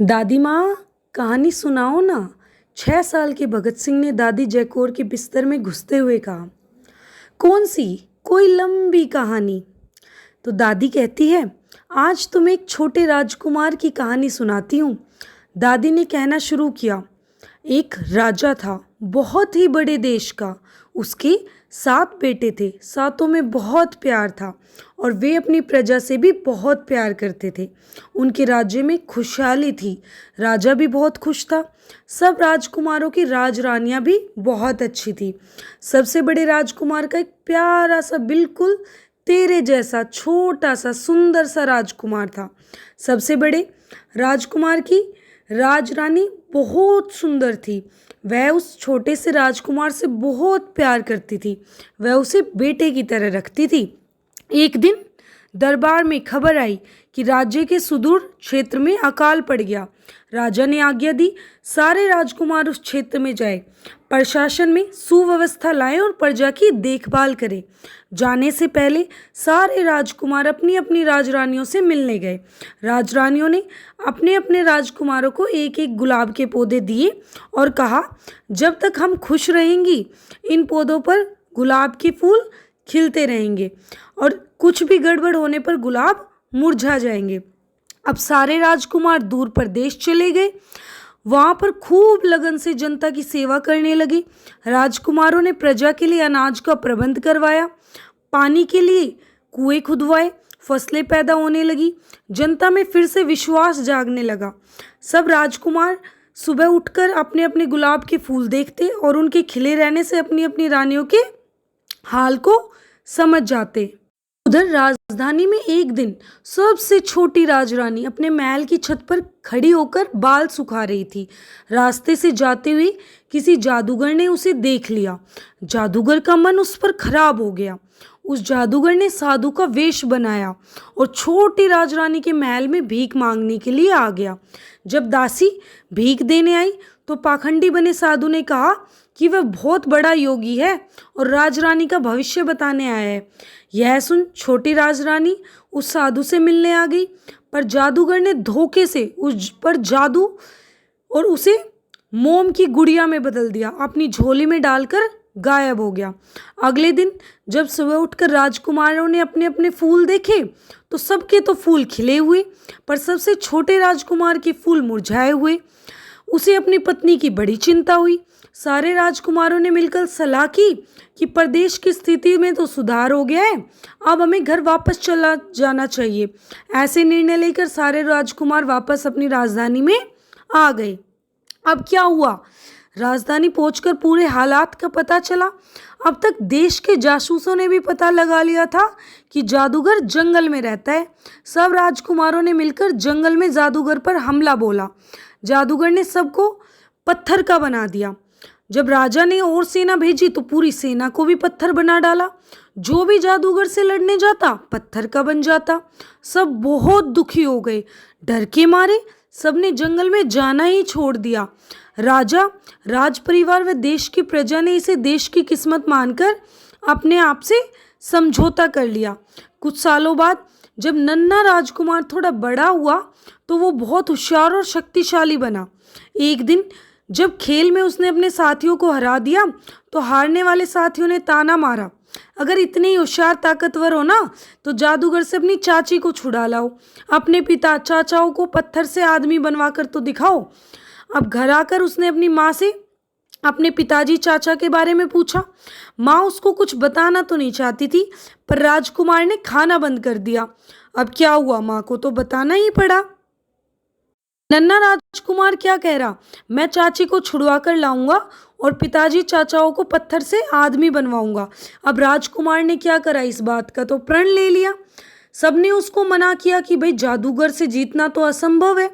दादी माँ, कहानी सुनाओ ना। 6 साल के भगत सिंह ने दादी जयकौर के बिस्तर में घुसते हुए कहा। कौन सी? कोई लंबी कहानी। तो दादी कहती है, आज तुम्हें एक छोटे राजकुमार की कहानी सुनाती हूँ। दादी ने कहना शुरू किया। एक राजा था, बहुत ही बड़े देश का। उसके 7 बेटे थे। सातों में बहुत प्यार था और वे अपनी प्रजा से भी बहुत प्यार करते थे। उनके राज्य में खुशहाली थी। राजा भी बहुत खुश था। सब राजकुमारों की राजरानियां भी बहुत अच्छी थी। सबसे बड़े राजकुमार का एक प्यारा सा, बिल्कुल तेरे जैसा छोटा सा सुंदर सा राजकुमार था। सबसे बड़े राजकुमार की राजरानी बहुत सुंदर थी। वह उस छोटे से राजकुमार से बहुत प्यार करती थी। वह उसे बेटे की तरह रखती थी। एक दिन दरबार में खबर आई कि राज्य के सुदूर क्षेत्र में अकाल पड़ गया। राजा ने आज्ञा दी, सारे राजकुमार उस क्षेत्र में जाए, प्रशासन में सुव्यवस्था लाएं और प्रजा की देखभाल करें। जाने से पहले सारे राजकुमार अपनी अपनी राजरानियों से मिलने गए। राजरानियों ने अपने अपने राजकुमारों को एक एक गुलाब के पौधे दिए और कहा, जब तक हम खुश रहेंगी इन पौधों पर गुलाब के फूल खिलते रहेंगे और कुछ भी गड़बड़ होने पर गुलाब मुरझा जाएंगे। अब सारे राजकुमार दूर प्रदेश चले गए। वहां पर खूब लगन से जनता की सेवा करने लगे। राजकुमारों ने प्रजा के लिए अनाज का प्रबंध करवाया, पानी के लिए कुएं खुदवाए, फसलें पैदा होने लगी। जनता में फिर से विश्वास जागने लगा। सब राजकुमार सुबह उठकर अपने अपने गुलाब के फूल देखते और उनके खिले रहने से अपनी अपनी रानियों के हाल को समझ जाते। उधर राजधानी में एक दिन सबसे छोटी राजरानी अपने महल की छत पर खड़ी होकर बाल सुखा रही थी। रास्ते से जाते हुए किसी जादूगर ने उसे देख लिया। जादूगर का मन उस पर खराब हो गया। उस जादूगर ने साधु का वेश बनाया और छोटी राजरानी के महल में भीख मांगने के लिए आ गया। जब दासी भीख देने आई तो पाखंडी बने साधु ने कहा कि वह बहुत बड़ा योगी है और राजरानी का भविष्य बताने आया है। यह सुन छोटी राजरानी उस साधु से मिलने आ गई, पर जादूगर ने धोखे से उस पर जादू और उसे मोम की गुड़िया में बदल दिया, अपनी झोली में डालकर गायब हो गया। अगले दिन जब सुबह उठकर राजकुमारों ने अपने अपने फूल देखे तो सबके तो फूल खिले हुए, पर सबसे छोटे राजकुमार के फूल मुरझाए हुए। उसे अपनी पत्नी की बड़ी चिंता हुई। सारे राजकुमारों ने मिलकर सलाह की कि प्रदेश की स्थिति में तो सुधार हो गया है, अब हमें घर वापस चला जाना चाहिए। ऐसे निर्णय लेकर सारे राजकुमार वापस अपनी राजधानी में आ गए। अब क्या हुआ? राजधानी पहुंचकर पूरे हालात का पता चला। अब तक देश के जासूसों ने भी पता लगा लिया था कि जादूगर जंगल में रहता है। सब राजकुमारों ने मिलकर जंगल में जादूगर पर हमला बोला। जादूगर ने सबको पत्थर का बना दिया। जब राजा ने और सेना भेजी तो पूरी सेना को भी पत्थर बना डाला। जो भी जादूगर से लड़ने जाता पत्थर का बन जाता। सब बहुत दुखी हो गए। डर के मारे सबने जंगल में जाना ही छोड़ दिया। राजा, राज परिवार व देश की प्रजा ने इसे देश की किस्मत मानकर अपने आप से समझौता कर लिया। कुछ सालों बाद जब नन्हा राजकुमार थोड़ा बड़ा हुआ तो वो बहुत होशियार और शक्तिशाली बना। एक दिन जब खेल में उसने अपने साथियों को हरा दिया तो हारने वाले साथियों ने ताना मारा, अगर इतने ही होशियार ताकतवर हो ना तो जादूगर से अपनी चाची को छुड़ा लाओ, अपने पिता चाचाओं को पत्थर से आदमी बनवा कर तो दिखाओ। अब घर आकर उसने अपनी माँ से अपने पिताजी चाचा के बारे में पूछा। माँ उसको कुछ बताना तो नहीं चाहती थी, पर राजकुमार ने खाना बंद कर दिया। अब क्या हुआ, माँ को तो बताना ही पड़ा। नन्हा राजकुमार क्या कह रहा, मैं चाची को छुड़वा कर लाऊंगा और पिताजी चाचाओं को पत्थर से आदमी बनवाऊंगा। अब राजकुमार ने क्या करा, इस बात का तो प्रण ले लिया। सबने उसको मना किया कि भाई जादूगर से जीतना तो असंभव है,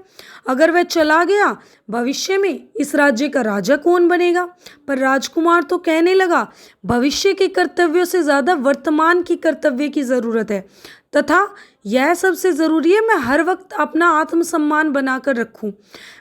अगर वह चला गया भविष्य में इस राज्य का राजा कौन बनेगा। पर राजकुमार तो कहने लगा, भविष्य के कर्तव्यों से ज्यादा वर्तमान के कर्तव्य की जरूरत है, तथा यह सबसे ज़रूरी है, मैं हर वक्त अपना आत्मसम्मान बनाकर रखूं।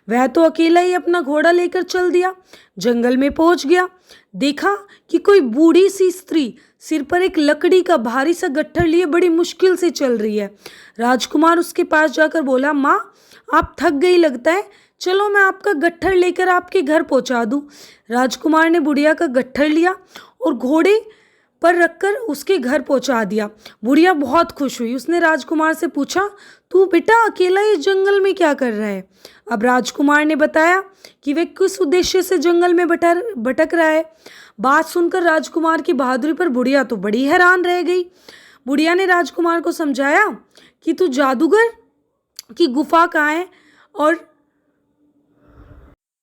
वह तो अकेला ही अपना घोड़ा लेकर चल दिया, जंगल में पहुंच गया। देखा कि कोई बूढ़ी सी स्त्री सिर पर एक लकड़ी का भारी सा गट्ठर लिए बड़ी मुश्किल से चल रही है। राजकुमार उसके पास जाकर बोला, माँ, आप थक गई लगता है, चलो मैं आपका गट्ठर लेकर आपके घर पहुंचा दूं। राजकुमार ने बुढ़िया का गट्ठर लिया और घोड़े पर रखकर उसके घर पहुंचा दिया। बुढ़िया बहुत खुश हुई। उसने राजकुमार से पूछा, तू बेटा अकेला इस जंगल में क्या कर रहा है? अब राजकुमार ने बताया कि वह किस उद्देश्य से जंगल में भटक रहा है। बात सुनकर राजकुमार की बहादुरी पर बुढ़िया तो बड़ी हैरान रह गई। बुढ़िया ने राजकुमार को समझाया कि तू जादूगर की गुफा कहाँ है, और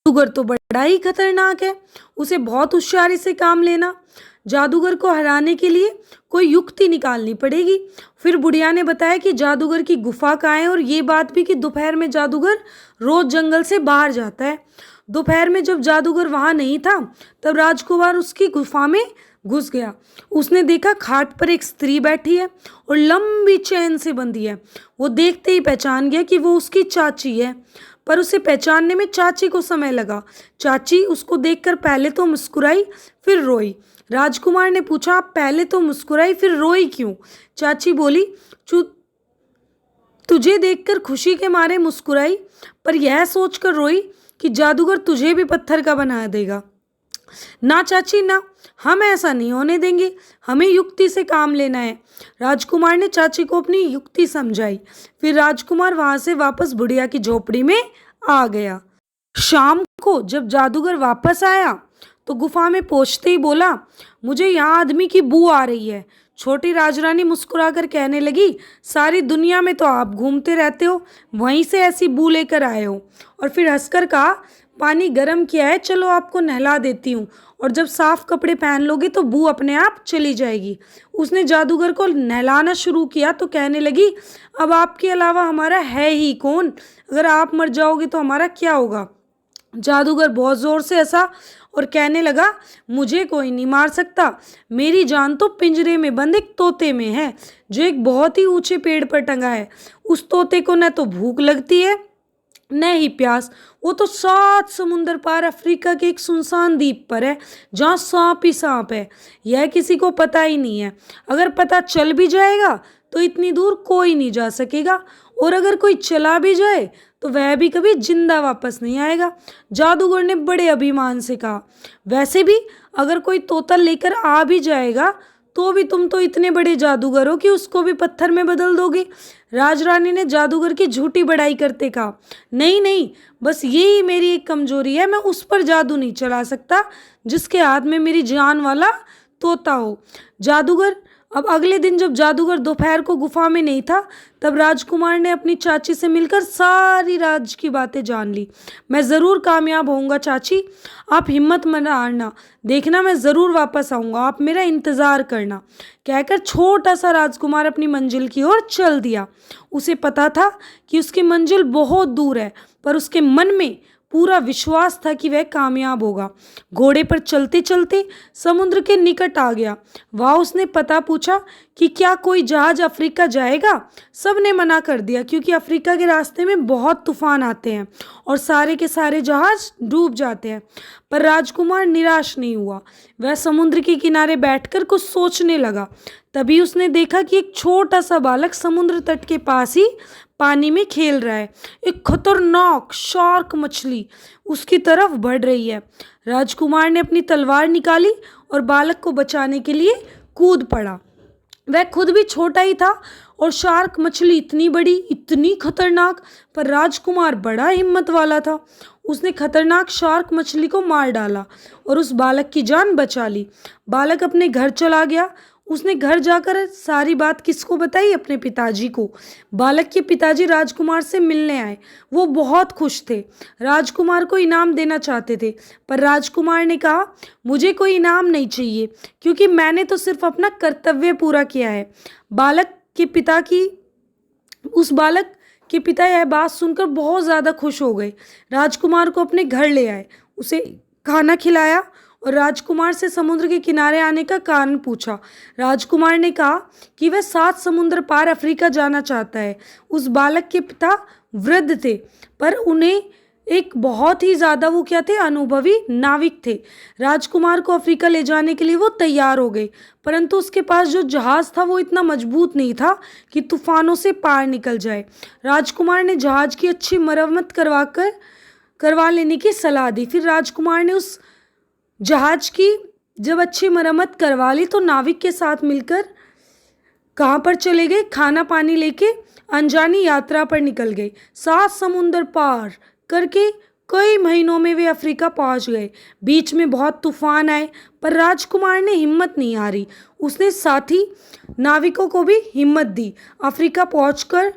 जादूगर तो बड़ा ही खतरनाक है, उसे बहुत होशियारी से काम लेना। जादूगर को हराने के लिए कोई युक्ति निकालनी पड़ेगी। फिर बुढ़िया ने बताया कि जादूगर की गुफा कहाँ है, और ये बात भी कि दोपहर में जादूगर रोज जंगल से बाहर जाता है। दोपहर में जब जादूगर वहां नहीं था, तब राजकुमार उसकी गुफा में घुस गया। उसने देखा खाट पर एक स्त्री बैठी है और लंबी चेन से बंधी है। वो देखते ही पहचान गया कि वो उसकी चाची है, पर उसे पहचानने में चाची को समय लगा। चाची उसको देखकर पहले तो मुस्कुराई, फिर रोई। राजकुमार ने पूछा, आप पहले तो मुस्कुराई फिर रोई क्यों? चाची बोली, तुझे देखकर खुशी के मारे मुस्कुराई, पर यह सोचकर रोई कि जादूगर तुझे भी पत्थर का बना देगा। ना चाची ना, हम ऐसा नहीं होने देंगे, हमें युक्ति से काम लेना है। राजकुमार ने चाची को अपनी युक्ति समझाई। फिर राजकुमार वहां से वापस बुढ़िया की झोपड़ी में आ गया। शाम को जब जादूगर वापस आया तो गुफा में पहुंचते ही बोला, मुझे यहाँ आदमी की बू आ रही है। छोटी राजरानी मुस्कुराकर कहने लगी, सारी दुनिया में तो आप घूमते रहते हो, वहीं से ऐसी बू लेकर आए हो। और फिर हंसकर कहा, पानी गर्म किया है, चलो आपको नहला देती हूँ, और जब साफ कपड़े पहन लोगे तो बू अपने आप चली जाएगी। उसने जादूगर को नहलाना शुरू किया तो कहने लगी, अब आपके अलावा हमारा है ही कौन? अगर आप मर जाओगे तो हमारा क्या होगा? जादूगर बहुत जोर से हंसा और कहने लगा, मुझे कोई नहीं मार सकता, मेरी जान तो पिंजरे में बंद एक तोते में है, जो एक बहुत ही ऊंचे पेड़ पर टंगा है। उस तोते को न तो भूख लगती है न ही प्यास। वो तो 7 समुंदर पार अफ्रीका के एक सुनसान द्वीप पर है, जहाँ सांप ही सांप है। यह किसी को पता ही नहीं है। अगर पता चल भी जाएगा तो इतनी दूर कोई नहीं जा सकेगा, और अगर कोई चला भी जाए तो वह भी कभी जिंदा वापस नहीं आएगा। जादूगर ने बड़े अभिमान से कहा, वैसे भी अगर कोई तोता लेकर आ भी जाएगा तो भी तुम तो इतने बड़े जादूगर हो कि उसको भी पत्थर में बदल दोगे। राजरानी ने जादूगर की झूठी बड़ाई करते कहा, नहीं नहीं, बस यही मेरी एक कमजोरी है, मैं उस पर जादू नहीं चला सकता जिसके हाथ में मेरी जान वाला तोता हो। जादूगर अब अगले दिन जब जादूगर दोपहर को गुफा में नहीं था, तब राजकुमार ने अपनी चाची से मिलकर सारी राज की बातें जान ली। मैं ज़रूर कामयाब होऊंगा चाची, आप हिम्मत मत हारना, देखना मैं ज़रूर वापस आऊँगा, आप मेरा इंतज़ार करना। कहकर छोटा सा राजकुमार अपनी मंजिल की ओर चल दिया। उसे पता था कि उसकी मंजिल बहुत दूर है, पर उसके मन में पूरा विश्वास था कि वह कामयाब होगा। घोड़े पर चलते चलते समुद्र के निकट आ गया। वहाँ उसने पता पूछा कि क्या कोई जहाज अफ्रीका जाएगा। सब ने मना कर दिया, क्योंकि अफ्रीका के रास्ते में बहुत तूफान आते हैं और सारे के सारे जहाज डूब जाते हैं। पर राजकुमार निराश नहीं हुआ। वह समुद्र के किनारे बैठकर कुछ सोचने लगा। तभी उसने देखा कि एक छोटा सा बालक समुद्र तट के पास ही पानी में खेल रहा है। एक खतरनाक शार्क मछली उसकी तरफ बढ़ रही है। राजकुमार ने अपनी तलवार निकाली और बालक को बचाने के लिए कूद पड़ा। वह खुद भी छोटा ही था और शार्क मछली इतनी बड़ी, इतनी खतरनाक, पर राजकुमार बड़ा हिम्मत वाला था। उसने खतरनाक शार्क मछली को मार डाला और उस बालक की जान बचा ली। बालक अपने घर चला गया। उसने घर जाकर सारी बात किसको बताई? अपने पिताजी को। बालक के पिताजी राजकुमार से मिलने आए। वो बहुत खुश थे, राजकुमार को इनाम देना चाहते थे, पर राजकुमार ने कहा, मुझे कोई इनाम नहीं चाहिए, क्योंकि मैंने तो सिर्फ अपना कर्तव्य पूरा किया है। उस बालक के पिता यह बात सुनकर बहुत ज़्यादा खुश हो गए। राजकुमार को अपने घर ले आए, उसे खाना खिलाया और राजकुमार से समुद्र के किनारे आने का कारण पूछा। राजकुमार ने कहा कि वह 7 समुद्र पार अफ्रीका जाना चाहता है। उस बालक के पिता वृद्ध थे, पर उन्हें एक बहुत ही ज़्यादा वो क्या थे, अनुभवी नाविक थे। राजकुमार को अफ्रीका ले जाने के लिए वो तैयार हो गए, परंतु उसके पास जो जहाज़ था वो इतना मजबूत नहीं था कि तूफानों से पार निकल जाए। राजकुमार ने जहाज़ की अच्छी मरम्मत करवा लेने की सलाह दी। फिर राजकुमार ने उस जहाज़ की जब अच्छी मरम्मत करवा ली तो नाविक के साथ मिलकर कहाँ पर चले गए, खाना पानी लेके अनजानी यात्रा पर निकल गए। 7 समुंदर पार करके कई महीनों में वे अफ्रीका पहुंच गए। बीच में बहुत तूफान आए, पर राजकुमार ने हिम्मत नहीं हारी। उसने साथी नाविकों को भी हिम्मत दी। अफ्रीका पहुंचकर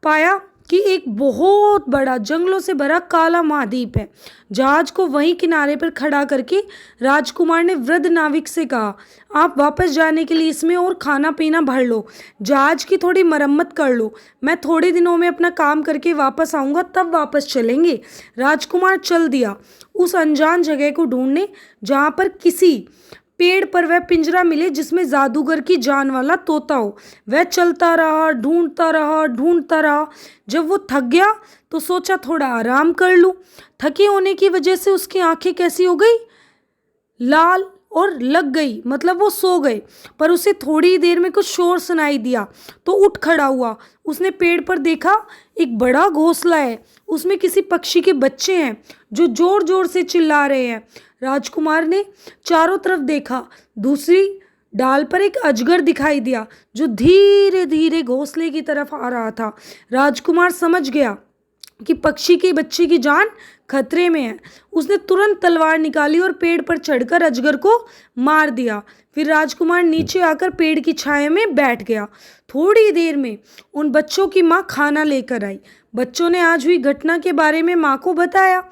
पाया कि एक बहुत बड़ा जंगलों से भरा काला महाद्वीप है। जहाज को वहीं किनारे पर खड़ा करके राजकुमार ने वृद्ध नाविक से कहा, आप वापस जाने के लिए इसमें और खाना पीना भर लो, जहाज की थोड़ी मरम्मत कर लो। मैं थोड़े दिनों में अपना काम करके वापस आऊँगा, तब वापस चलेंगे। राजकुमार चल दिया उस अनजान जगह को ढूंढने जहाँ पर किसी पेड़ पर वह पिंजरा मिले जिसमें जादूगर की जान वाला तोता हो। वह चलता रहा, ढूंढता रहा। जब वो थक गया तो सोचा थोड़ा आराम कर लूं। थके होने की वजह से उसकी आंखें कैसी हो गई, लाल और लग गई, मतलब वो सो गए। पर उसे थोड़ी देर में कुछ शोर सुनाई दिया तो उठ खड़ा हुआ। उसने पेड़ पर देखा एक बड़ा घोंसला है, उसमें किसी पक्षी के बच्चे हैं जो जोर जोर से चिल्ला रहे हैं। राजकुमार ने चारों तरफ देखा। दूसरी डाल पर एक अजगर दिखाई दिया जो धीरे धीरे घोंसले की तरफ आ रहा था। राजकुमार समझ गया कि पक्षी के बच्चे की जान खतरे में है। उसने तुरंत तलवार निकाली और पेड़ पर चढ़कर अजगर को मार दिया। फिर राजकुमार नीचे आकर पेड़ की छाया में बैठ गया। थोड़ी देर में उन बच्चों की माँ खाना लेकर आई। बच्चों ने आज हुई घटना के बारे में माँ को बताया।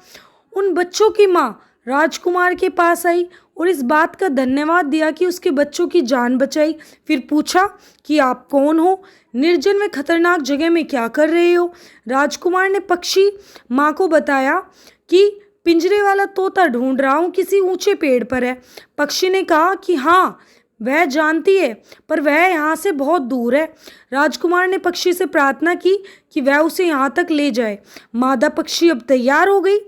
उन बच्चों की माँ राजकुमार के पास आई और इस बात का धन्यवाद दिया कि उसके बच्चों की जान बचाई। फिर पूछा कि आप कौन हो, निर्जन में खतरनाक जगह में क्या कर रहे हो। राजकुमार ने पक्षी माँ को बताया कि पिंजरे वाला तोता ढूंढ रहा हूँ, किसी ऊंचे पेड़ पर है। पक्षी ने कहा कि हाँ, वह जानती है, पर वह यहाँ से बहुत दूर है। राजकुमार ने पक्षी से प्रार्थना की कि वह उसे यहाँ तक ले जाए। मादा पक्षी अब तैयार हो गई।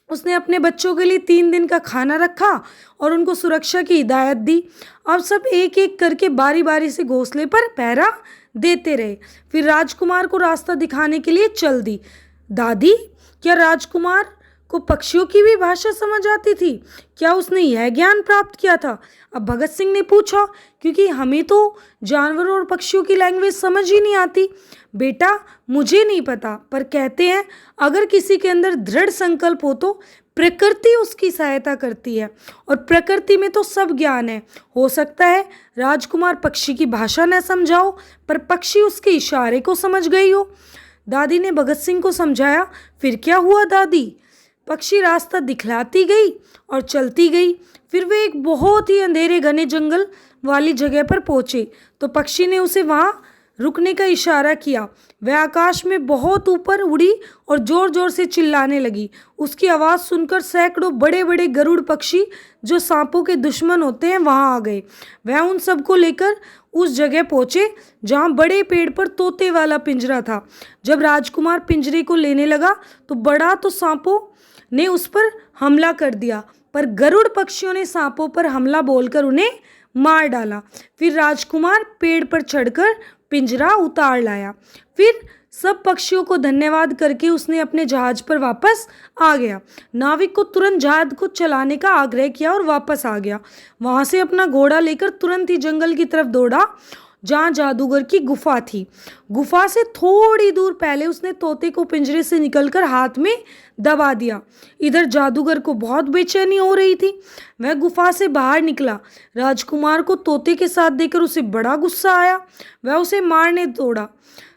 उसने अपने बच्चों के लिए 3 दिन का खाना रखा और उनको सुरक्षा की हिदायत दी। अब सब एक एक करके बारी बारी से घोंसले पर पहरा देते रहे। फिर राजकुमार को रास्ता दिखाने के लिए चल दी। दादी, क्या राजकुमार को पक्षियों की भी भाषा समझ आती थी? क्या उसने यह ज्ञान प्राप्त किया था? अब भगत सिंह ने पूछा, क्योंकि हमें तो जानवरों और पक्षियों की लैंग्वेज समझ ही नहीं आती। बेटा, मुझे नहीं पता, पर कहते हैं अगर किसी के अंदर दृढ़ संकल्प हो तो प्रकृति उसकी सहायता करती है, और प्रकृति में तो सब ज्ञान है। हो सकता है राजकुमार पक्षी की भाषा न समझाओ, पर पक्षी उसके इशारे को समझ गई हो। दादी ने भगत सिंह को समझाया। फिर क्या हुआ दादी? पक्षी रास्ता दिखलाती गई और चलती गई। फिर वे एक बहुत ही अंधेरे घने जंगल वाली जगह पर पहुंचे तो पक्षी ने उसे वहां रुकने का इशारा किया। वह आकाश में बहुत ऊपर उड़ी और जोर जोर से चिल्लाने लगी। उसकी आवाज़ सुनकर सैकड़ों बड़े बड़े गरुड़ पक्षी, जो सांपों के दुश्मन होते हैं, वहां आ गए। वह उन सबको लेकर उस जगह पहुंचे जहां बड़े पेड़ पर तोते वाला पिंजरा था। जब राजकुमार पिंजरे को लेने लगा तो बड़ा तो सांपों ने उस पर हमला कर दिया, पर गरुड़ पक्षियों ने सांपों पर हमला बोलकर उन्हें मार डाला। फिर राजकुमार पेड़ पर चढ़कर पिंजरा उतार लाया। फिर सब पक्षियों को धन्यवाद करके उसने अपने जहाज पर वापस आ गया। नाविक को तुरंत जहाज को चलाने का आग्रह किया और वापस आ गया। वहां से अपना घोड़ा लेकर तुरंत ही जंगल की तरफ दौड़ा जहाँ जादूगर की गुफा थी। गुफा से थोड़ी दूर पहले उसने तोते को पिंजरे से निकलकर हाथ में दबा दिया। इधर जादूगर को बहुत बेचैनी हो रही थी। वह गुफा से बाहर निकला। राजकुमार को तोते के साथ देखकर उसे बड़ा गुस्सा आया। वह उसे मारने दौड़ा।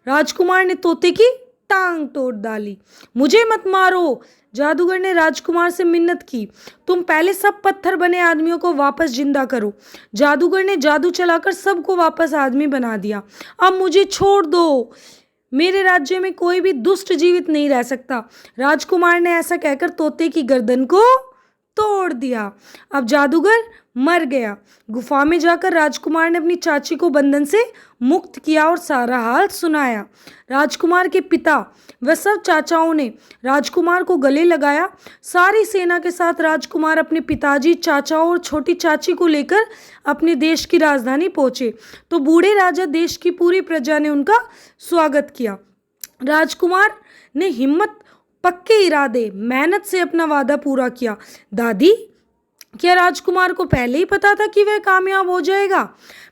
राजकुमार ने तोते की टांग तोड़ डाली। मुझे मत मारो, जादूगर ने राजकुमार से मिन्नत की। तुम पहले सब पत्थर बने आदमियों को वापस जिंदा करो। जादूगर ने जादू चलाकर सबको वापस आदमी बना दिया। अब मुझे छोड़ दो, मेरे राज्य में कोई भी दुष्ट जीवित नहीं रह सकता। राजकुमार ने ऐसा कहकर तोते की गर्दन को तोड़ दिया। अब जादूगर मर गया। गुफा में जाकर राजकुमार ने अपनी चाची को बंधन से मुक्त किया और सारा हाल सुनाया। राजकुमार के पिता व सब चाचाओं ने राजकुमार को गले लगाया। सारी सेना के साथ राजकुमार अपने पिताजी, चाचाओं और छोटी चाची को लेकर अपने देश की राजधानी पहुंचे तो बूढ़े राजा देश की पूरी प्रजा ने उनका स्वागत किया। राजकुमार ने हिम्मत, पक्के इरादे, मेहनत से अपना वादा पूरा किया। दादी, क्या राजकुमार को पहले ही पता था कि वह कामयाब हो जाएगा?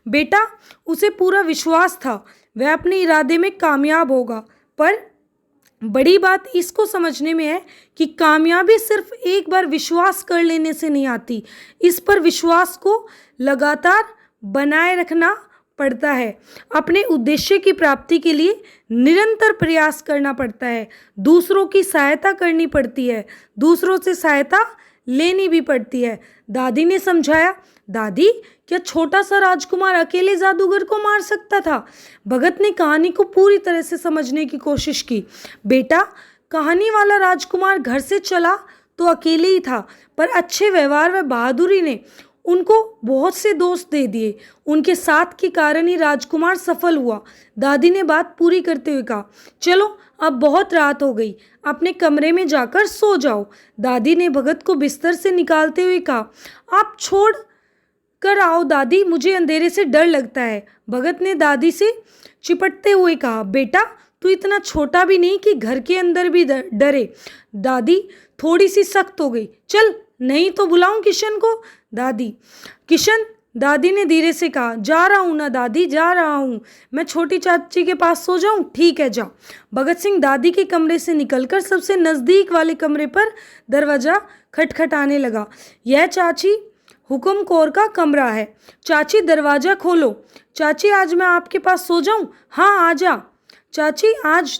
बेटा, उसे पूरा विश्वास था वह अपने इरादे में कामयाब होगा, पर बड़ी बात इसको समझने में है कि कामयाबी सिर्फ एक बार विश्वास कर लेने से नहीं आती। इस पर विश्वास को लगातार बनाए रखना पड़ता है। अपने उद्देश्य की प्राप्ति के लिए निरंतर प्रयास करना पड़ता है। दूसरों की सहायता करनी पड़ती है, दूसरों से सहायता लेनी भी पड़ती है। दादी ने समझाया। दादी, क्या छोटा सा राजकुमार अकेले जादूगर को मार सकता था? भगत ने कहानी को पूरी तरह से समझने की कोशिश की। बेटा, कहानी वाला राजकुमार घर से चला तो अकेले ही था, पर अच्छे व्यवहार व बहादुरी ने उनको बहुत से दोस्त दे दिए। उनके साथ के कारण ही राजकुमार सफल हुआ। दादी ने बात पूरी करते हुए कहा, चलो अब बहुत रात हो गई, अपने कमरे में जाकर सो जाओ। दादी ने भगत को बिस्तर से निकालते हुए कहा, आप छोड़ कर आओ दादी, मुझे अंधेरे से डर लगता है। भगत ने दादी से चिपटते हुए कहा, बेटा, तू इतना छोटा भी नहीं कि घर के अंदर भी डरे। दादी थोड़ी सी सख्त हो गई। चल, नहीं तो बुलाऊं किशन को? दादी, किशन, दादी ने धीरे से कहा। जा रहा हूं ना दादी, जा रहा हूं। मैं छोटी चाची के पास सो जाऊं? ठीक है, जा। भगत सिंह दादी के कमरे से निकलकर सबसे नजदीक वाले कमरे पर दरवाजा खटखटाने लगा। यह चाची हुकुम कौर का कमरा है। चाची, दरवाजा खोलो। चाची, आज मैं आपके पास सो जाऊं? हाँ, आजा। चाची, आज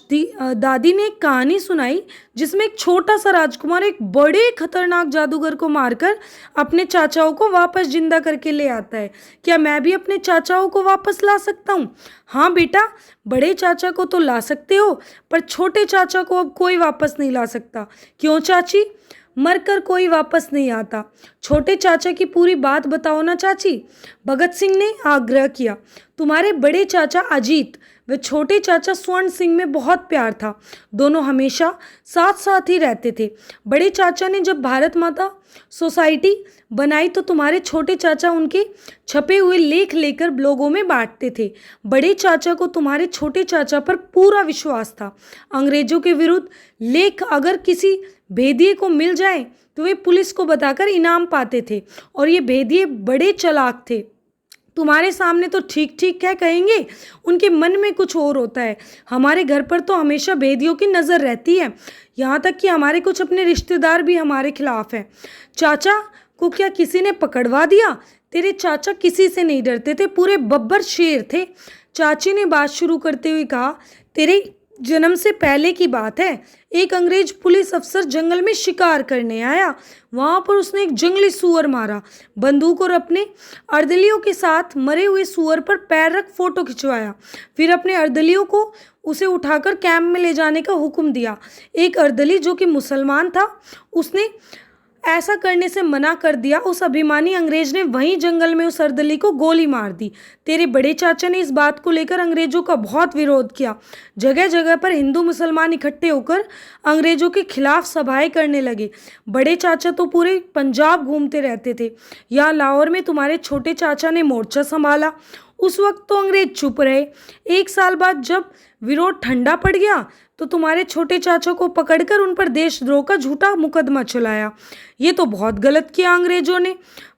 दादी ने एक कहानी सुनाई जिसमें एक छोटा सा राजकुमार एक बड़े खतरनाक जादूगर को मारकर अपने चाचाओं को वापस जिंदा करके ले आता है। क्या मैं भी अपने चाचाओं को वापस ला सकता हूँ? हाँ बेटा, बड़े चाचा को तो ला सकते हो, पर छोटे चाचा को अब कोई वापस नहीं ला सकता। क्यों चाची? मरकर कोई वापस नहीं आता। छोटे चाचा की पूरी बात बताओ ना चाची। भगत सिंह ने आग्रह किया। तुम्हारे बड़े चाचा अजीत व छोटे चाचा स्वर्ण सिंह में बहुत प्यार था। दोनों हमेशा साथ साथ ही रहते थे। बड़े चाचा ने जब भारत माता सोसाइटी बनाई तो तुम्हारे छोटे चाचा उनके छपे हुए लेख लेकर ब्लॉगों में बांटते थे। बड़े चाचा को तुम्हारे छोटे चाचा पर पूरा विश्वास था। अंग्रेजों के विरुद्ध लेख अगर किसी भेदिए को मिल जाए तो वे पुलिस को बताकर इनाम पाते थे, और ये भेदिए बड़े चालाक थे। तुम्हारे सामने तो ठीक ठीक क्या कहेंगे, उनके मन में कुछ और होता है। हमारे घर पर तो हमेशा भेदियों की नज़र रहती है, यहाँ तक कि हमारे कुछ अपने रिश्तेदार भी हमारे खिलाफ हैं। चाचा को क्या किसी ने पकड़वा दिया? तेरे चाचा किसी से नहीं डरते थे, पूरे बब्बर शेर थे। चाची ने बात शुरू करते हुए कहा, तेरे जन्म से पहले की बात है। एक अंग्रेज पुलिस अफसर जंगल में शिकार करने आया। वहां पर उसने एक जंगली सूअर मारा। बंदूक और अपने अर्दलियों के साथ मरे हुए सूअर पर पैर रख फोटो खिंचवाया। फिर अपने अर्दलियों को उसे उठाकर कैंप में ले जाने का हुक्म दिया। एक अर्दली जो कि मुसलमान था, उसने ऐसा करने से मना कर दिया। उस अभिमानी अंग्रेज ने वहीं जंगल में उस अर्दली को गोली मार दी। तेरे बड़े चाचा ने इस बात को लेकर अंग्रेजों का बहुत विरोध किया। जगह जगह पर हिंदू मुसलमान इकट्ठे होकर अंग्रेजों के खिलाफ सभाएं करने लगे। बड़े चाचा तो पूरे पंजाब घूमते रहते थे। यहाँ लाहौर में तुम्हारे छोटे चाचा ने मोर्चा संभाला। उस वक्त तो अंग्रेज चुप रहे। एक साल बाद जब विरोध ठंडा पड़ गया तो तुम्हारे छोटे चाचा को पकड़कर उन पर देशद्रोह का झूठा मुकदमा चलाया। ये तो बहुत गलत किया अंग्रेजों ने।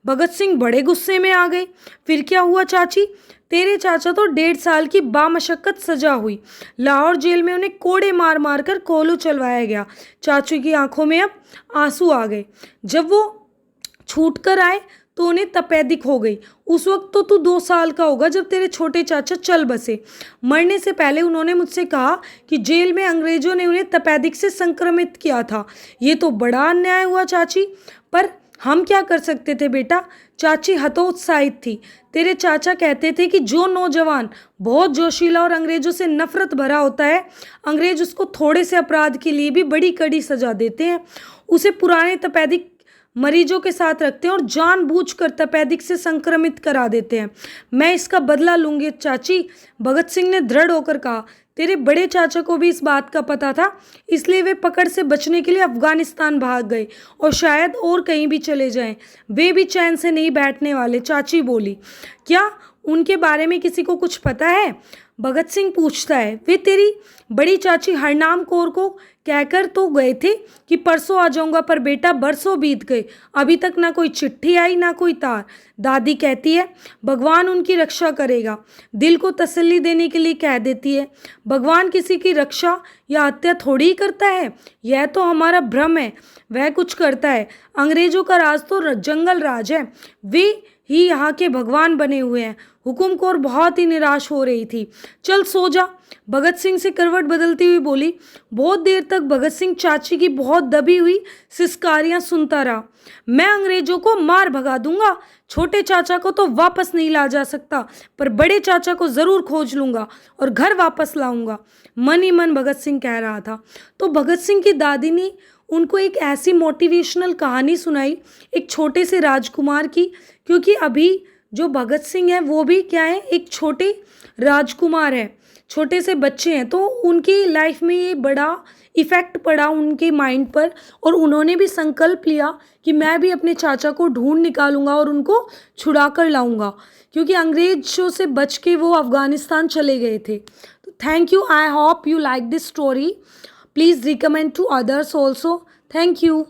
भगत सिंह बड़े गुस्से में आ गए। फिर क्या हुआ चाची? तेरे चाचा तो 1.5 साल की बामशक्कत सजा हुई। लाहौर जेल में उन्हें कोड़े मार मार कर कोलू चलवाया गया। चाचू की आंखों में अब आंसू आ गए। जब वो छूट कर आए तो उन्हें तपेदिक हो गई। उस वक्त तो तू 2 साल का होगा जब तेरे छोटे चाचा चल बसे। मरने से पहले उन्होंने मुझसे कहा कि जेल में अंग्रेजों ने उन्हें तपेदिक से संक्रमित किया था। ये तो बड़ा अन्याय हुआ चाची, पर हम क्या कर सकते थे बेटा? चाची हतोत्साहित थी। तेरे चाचा कहते थे कि जो नौजवान बहुत जोशीला और अंग्रेजों से नफरत भरा होता है, अंग्रेज उसको थोड़े से अपराध के लिए भी बड़ी कड़ी सजा देते हैं। उसे पुराने तपेदिक मरीजों के साथ रखते हैं और जानबूझकर तपेदिक से संक्रमित करा देते हैं। मैं इसका बदला लूंगी चाची, भगत सिंह ने दृढ़ होकर कहा। तेरे बड़े चाचा को भी इस बात का पता था, इसलिए वे पकड़ से बचने के लिए अफगानिस्तान भाग गए और शायद और कहीं भी चले जाएं। वे भी चैन से नहीं बैठने वाले, चाची बोली। क्या उनके बारे में किसी को कुछ पता है? भगत सिंह पूछता है। वे तेरी बड़ी चाची हरनाम कौर को कहकर तो गए थे कि परसों आ जाऊंगा, पर बेटा बरसों बीत गए, अभी तक ना कोई चिट्ठी आई ना कोई तार। दादी कहती है भगवान उनकी रक्षा करेगा, दिल को तसल्ली देने के लिए कह देती है। भगवान किसी की रक्षा या हत्या थोड़ी ही करता है, यह तो हमारा भ्रम है। वह कुछ करता है। अंग्रेजों का राज तो जंगल राज है, वे ही यहाँ के भगवान बने हुए हैं। हुकुम कौर बहुत ही निराश हो रही थी। चल सो जा, भगत सिंह से करवट बदलती हुई बोली। बहुत देर तक भगत सिंह चाची की बहुत दबी हुई सिसकारियां सुनता रहा। मैं अंग्रेजों को मार भगा दूंगा, छोटे चाचा को तो वापस नहीं ला जा सकता, पर बड़े चाचा को जरूर खोज लूंगा और घर वापस लाऊंगा, मन ही मन भगत सिंह कह रहा था। तो भगत सिंह की दादी ने उनको एक ऐसी मोटिवेशनल कहानी सुनाई, एक छोटे से राजकुमार की, क्योंकि अभी जो भगत सिंह है वो भी क्या है, एक छोटे राजकुमार है, छोटे से बच्चे हैं। तो उनकी लाइफ में ये बड़ा इफ़ेक्ट पड़ा उनके माइंड पर, और उन्होंने भी संकल्प लिया कि मैं भी अपने चाचा को ढूंढ निकालूंगा और उनको छुड़ा कर लाऊंगा, क्योंकि अंग्रेजों से बच के वो अफगानिस्तान चले गए थे। तो thank you, I hope you like this story, please recommend to others also. Thank you.